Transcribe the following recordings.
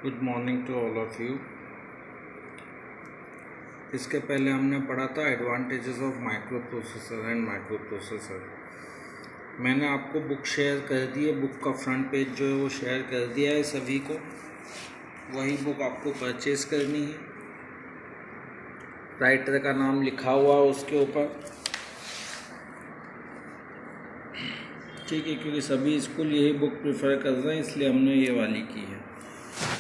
Good morning to all of you. इसके पहले हमने पढ़ा था advantages of micro processor and micro processor. मैंने आपको बुक शेयर कर दी है, बुक का फ्रंट पेज जो है वो शेयर कर दिया है सभी को। वही बुक आपको परचेज करनी है। राइटर का नाम लिखा हुआ है उसके ऊपर, ठीक है, क्योंकि सभी स्कूल यही बुक प्रेफर कर रहे हैं इसलिए हमने ये वाली की है।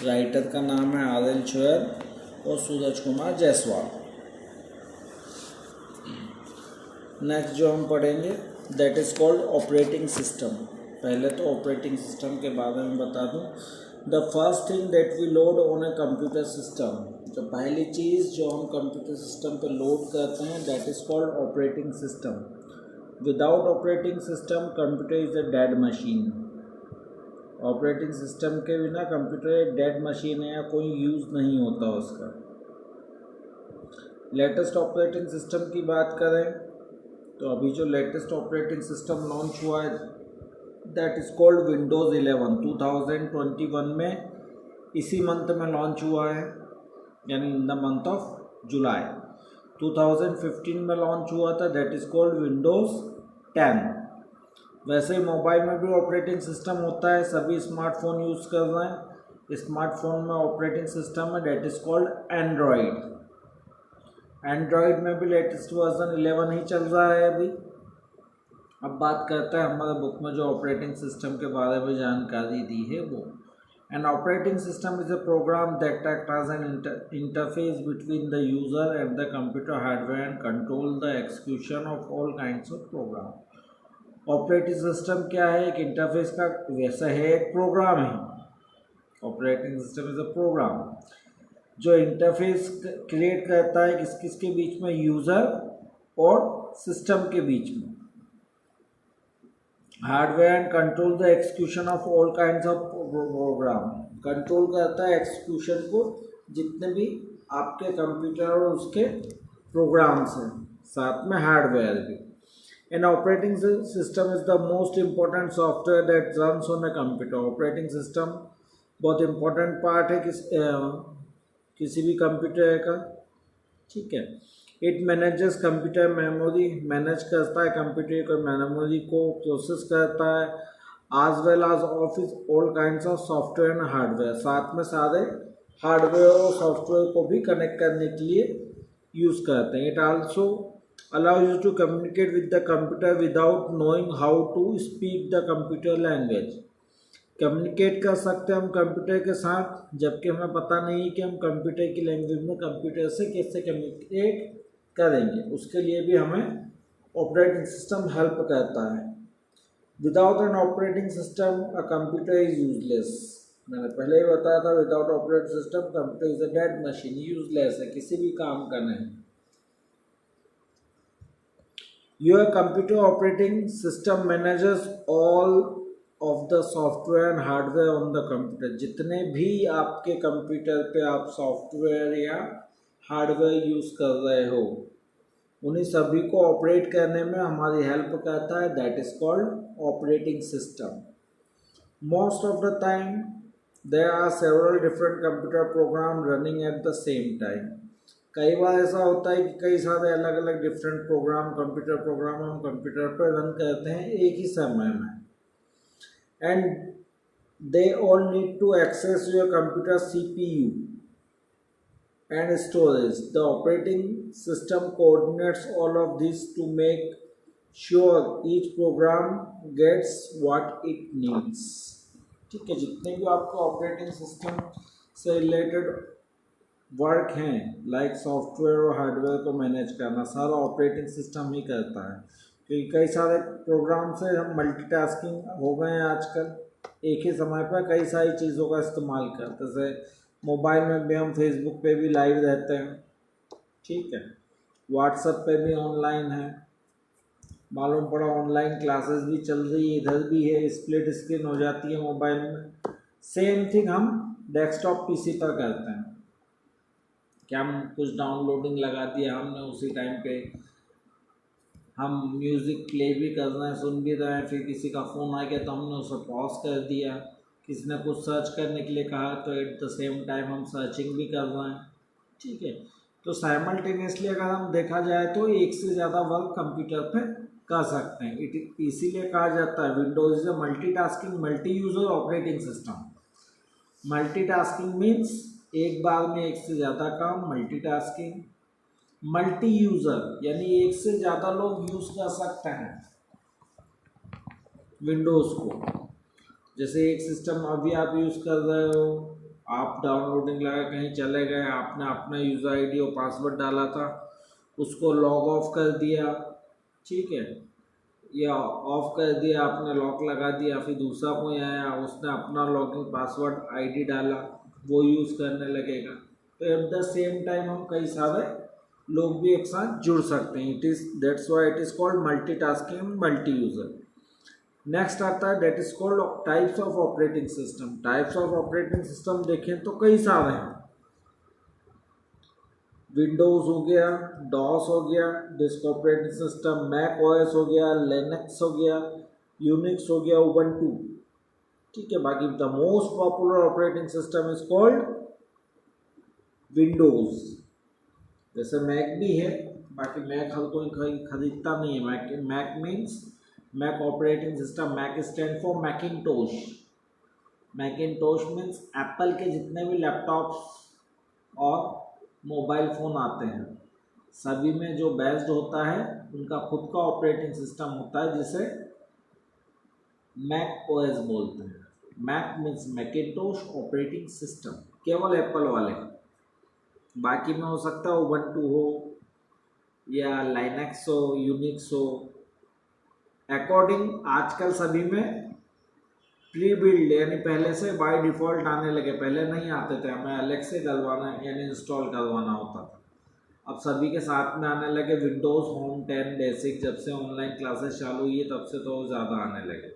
राइटर का नाम है आदिल शोएब और सूरज कुमार जायसवाल। नेक्स्ट जो हम पढ़ेंगे that is called operating system. पहले तो ऑपरेटिंग सिस्टम के बारे में बता दूं। The first thing that we load on a computer system, जो पहली चीज़ जो हम कंप्यूटर सिस्टम पे लोड करते हैं that is called operating system. Without operating system computer is a dead machine. Operating system के बिना कंप्यूटर एक डेड मशीन है या कोई यूज़ नहीं होता उसका। लेटेस्ट ऑपरेटिंग सिस्टम की बात करें तो अभी जो लेटेस्ट ऑपरेटिंग सिस्टम लॉन्च हुआ है दैट इज़ कॉल्ड विंडोज़ 11। 2021 में इसी मंथ में लॉन्च हुआ है, यानी in the month of July. 2015 में लॉन्च हुआ था दैट इज़ कॉल्ड विंडोज़ 10। वैसे ही मोबाइल में भी ऑपरेटिंग सिस्टम होता है, सभी स्मार्टफोन यूज़ कर रहे हैं। स्मार्टफोन में ऑपरेटिंग सिस्टम है that is called Android. Android में भी लेटेस्ट वर्जन 11 ही चल रहा है अभी। अब बात करते हैं हमारे बुक में जो ऑपरेटिंग सिस्टम के बारे में जानकारी दी है वो। An operating system is a program that act as an interface between the user and the computer hardware and control the execution of all kinds of program. Operating system क्या है? एक इंटरफेस का वैसा है, एक प्रोग्राम है। Operating system is a program जो interface create करता है किस किस के बीच में, यूज़र और सिस्टम के बीच में। Hardware and control the execution of all kinds of program, control करता है एक्सिक्यूशन को जितने भी आपके कंप्यूटर और उसके प्रोग्राम्स हैं, साथ में हार्डवेयर भी। N operating system is the most important software that runs on a computer. Operating system बहुत इम्पोर्टेंट पार्ट है किसी भी कंप्यूटर का, ठीक है। It manages computer memory, manage करता है कंप्यूटर को मेमोरी को, प्रोसेस करता है आज वेल आज office all kinds of software and hardware, साथ में सारे हार्डवेयर और सॉफ्टवेयर को भी कनेक्ट करने के लिए यूज़ करते हैं। It also allows you to communicate with the computer without knowing how to speak the computer language. Communicate कर सकते हैं हम कंप्यूटर के साथ, जबकि हमें पता नहीं है कि हम कंप्यूटर की लैंग्वेज में कंप्यूटर से कैसे कम्युनिकेट करेंगे। उसके लिए भी हमें ऑपरेटिंग सिस्टम हेल्प करता है। Without an operating system a computer is useless. मैंने पहले ही बताया था, without operating system computer is a dead machine, useless है, किसी भी काम का नहीं। Your computer operating system manages all of the software and hardware on the computer. जितने भी आपके कंप्यूटर पे आप सॉफ्टवेयर या हार्डवेयर यूज़ कर रहे हो उन्हीं सभी को ऑपरेट करने में हमारी हेल्प करता है, that is called operating system. Most of the time there are several different computer program running at the same time. कई बार ऐसा होता है कि कई सारे अलग अलग डिफरेंट प्रोग्राम, कंप्यूटर प्रोग्राम हम कंप्यूटर पर रन करते हैं एक ही समय में, and they all need to access your computer CPU and storage. The operating system coordinates all of this to make sure each program gets what it needs. ठीक है, जितने भी आपको ऑपरेटिंग सिस्टम से रिलेटेड वर्क हैं like software और hardware को manage करना, सारा ऑपरेटिंग सिस्टम ही करता है। क्योंकि कई सारे प्रोग्राम से हम मल्टीटास्किंग हो गए हैं आजकल, एक ही समय पर कई सारी चीज़ों का इस्तेमाल करते हैं। जैसे मोबाइल में भी हम फेसबुक पे भी लाइव रहते हैं, ठीक है, व्हाट्सएप पे भी ऑनलाइन है, मालूम पड़ा ऑनलाइन क्लासेस भी चल रही है, इधर भी है, स्प्लिट स्क्रीन हो जाती है मोबाइल में। सेम थिंग हम डेस्कटॉप पीसी पर करते हैं, क्या हम कुछ डाउनलोडिंग लगा दिया हमने, उसी टाइम पे हम म्यूज़िक प्ले भी कर रहे हैं, सुन भी रहे हैं, फिर किसी का फ़ोन आ गया तो हमने उसे पॉज कर दिया किसी ने कुछ सर्च करने के लिए कहा तो एट द सेम टाइम हम सर्चिंग भी कर रहे हैं, ठीक है। तो साइमल्टेनियसली अगर हम देखा जाए तो एक से ज़्यादा वर्क कंप्यूटर पे कर सकते हैं। इसीलिए कहा जाता है Windows is a multitasking multi user operating system. Multitasking means एक बार में एक से ज़्यादा काम, मल्टीटास्किंग। मल्टी यूज़र यानी एक से ज़्यादा लोग यूज़ कर सकते हैं विंडोज़ को। जैसे एक सिस्टम अभी आप यूज़ कर रहे हो, आप डाउनलोडिंग लगा कहीं चले गए, आपने अपना यूज़र आईडी और पासवर्ड डाला था, उसको लॉग ऑफ कर दिया, ठीक है, या ऑफ कर दिया, आपने लॉक लगा दिया, फिर दूसरा कोई आया उसने अपना लॉगिन पासवर्ड आईडी डाला, वो यूज़ करने लगेगा। तो एट द सेम टाइम हम कई सारे लोग भी एक साथ जुड़ सकते हैं। It is that's why it is called multitasking multi user. Next आता है that is called types of operating system. Types of operating system देखें तो कई सारे हैं। विंडोज हो गया, डॉस हो गया, disk operating system, Mac OS हो गया, लिनक्स हो गया, यूनिक्स हो गया, उबंटू, ठीक है। बाकी the most popular operating system is called Windows. जैसे मैक भी है, बाकी मैक हर कोई खरीदता नहीं है। Mac means Mac operating system, Mac stand for Macintosh. Macintosh means Apple के जितने भी लैपटॉप्स और मोबाइल फ़ोन आते हैं सभी में जो बेस्ड होता है उनका खुद का ऑपरेटिंग सिस्टम होता है जिसे मैक ओएस बोलते हैं। Mac means Macintosh operating system, केवल एप्पल वाले। बाकी में हो सकता है उबंटू हो या लाइनक्स हो, यूनिक्स हो। अकॉर्डिंग आजकल सभी में प्री बिल्ड यानी पहले से बाय डिफ़ॉल्ट आने लगे। पहले नहीं आते थे, हमें अलग से डलवाना यानी इंस्टॉल करवाना होता था। अब सभी के साथ में आने लगे। विंडोज़ होम 10 बेसिक जब से ऑनलाइन क्लासेस चालू हुई है तब से तो ज़्यादा आने लगे।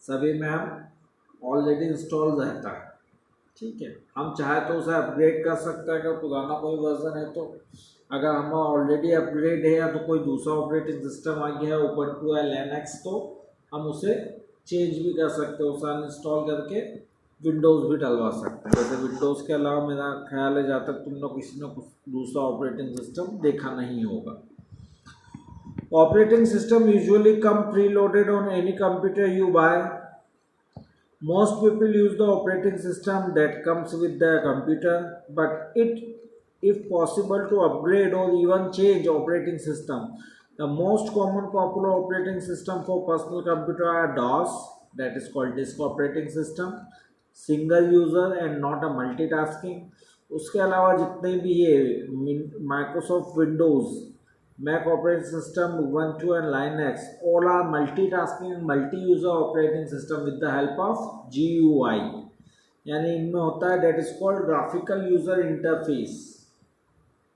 सभी में हम ऑलरेडी इंस्टॉल रहता है, ठीक है। हम चाहे तो उसे अपग्रेड कर सकते हैं अगर पुराना कोई वर्जन है तो। अगर हम ऑलरेडी अपग्रेड है या तो कोई दूसरा ऑपरेटिंग सिस्टम आ गया है उबंटू या लिनक्स तो हम उसे चेंज भी कर सकते हो, उसे अनइंस्टॉल करके विंडोज़ भी डलवा सकते हैं। वैसे विंडोज़ के अलावा मेरा ख्याल है जहाँ तक तुमने किसी ने कुछ दूसरा ऑपरेटिंग सिस्टम देखा नहीं होगा। Operating system usually come preloaded on any computer you buy. Most people use the operating system that comes with the computer, but if possible, to upgrade or even change operating system. The most common popular operating system for personal computer are DOS, that is called disk operating system, single user and not a multitasking. उसके अलावा जितने भी ये Microsoft Windows, Mac operating system, Ubuntu and Linux, all are multitasking and multi-user operating system with the help of GUI. यानी इनमें होता है that is called graphical user interface,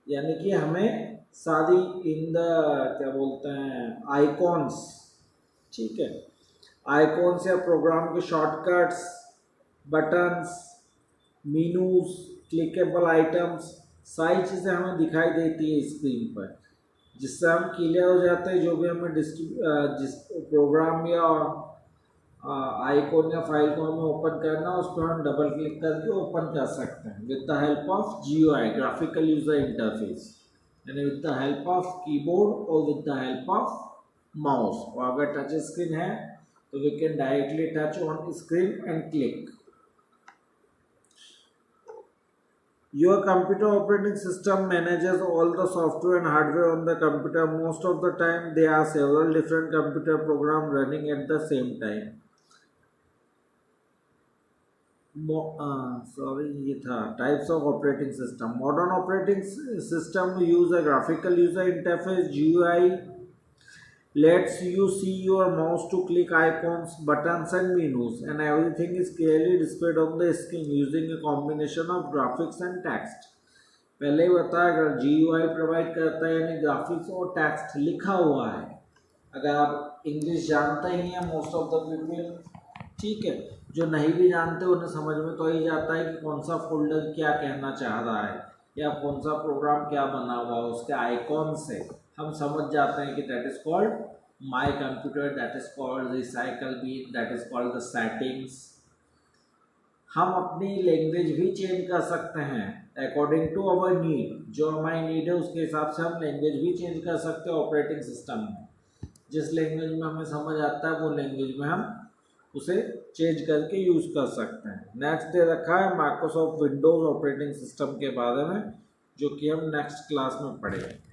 यानी कि हमें सारी इन द क्या बोलते हैं आइकॉन्स, ठीक है, आइकॉन्स या प्रोग्राम के शॉर्टकट्स, बटन्स, मीनूज, क्लिकेबल आइटम्स, सारी चीज़ें हमें दिखाई देती है स्क्रीन पर, जिससे हम क्लियर हो जाते हैं जो भी हमें जिस प्रोग्राम या आइकॉन या फाइल को हमें ओपन करना है उस पर हम डबल क्लिक करके ओपन कर सकते हैं with the help of GUI, graphical user interface, यानी with the help of keyboard और with the help of mouse. और अगर टच स्क्रीन है तो we can directly touch on screen and click. Your computer operating system manages all the software and hardware on the computer. Most of the time, there are several different computer programs running at the same time. ये था types of operating system. Modern operating system use a graphical user interface GUI. Lets you see your mouse to click icons, buttons and menus, and everything is clearly displayed on the screen using a combination of graphics and text. पहले ही बताया अगर GUI provide करता है यानी graphics और text लिखा हुआ है। अगर आप इंग्लिश जानते ही हैं मोस्ट ऑफ द पीपल, ठीक है, जो नहीं भी जानते उन्हें समझ में तो ही जाता है कि कौन सा फोल्डर क्या कहना चाह रहा है या कौन सा प्रोग्राम क्या बना हुआ है। उसके आइकॉन से हम समझ जाते हैं कि that is called my computer, that is called recycle been, that is called the settings, हम अपनी लैंग्वेज भी चेंज कर सकते हैं अकॉर्डिंग टू अवर नीड। जो हमारी नीड है उसके हिसाब से हम लैंग्वेज भी चेंज कर सकते हैं ऑपरेटिंग सिस्टम में। जिस लैंग्वेज में हमें समझ आता है वो लैंग्वेज में हम उसे चेंज करके यूज़ कर सकते हैं। नेक्स्ट दे रखा है माइक्रोसॉफ्ट विंडोज़ ऑपरेटिंग सिस्टम के बारे में, जो कि हम नेक्स्ट क्लास में पढ़ेंगे।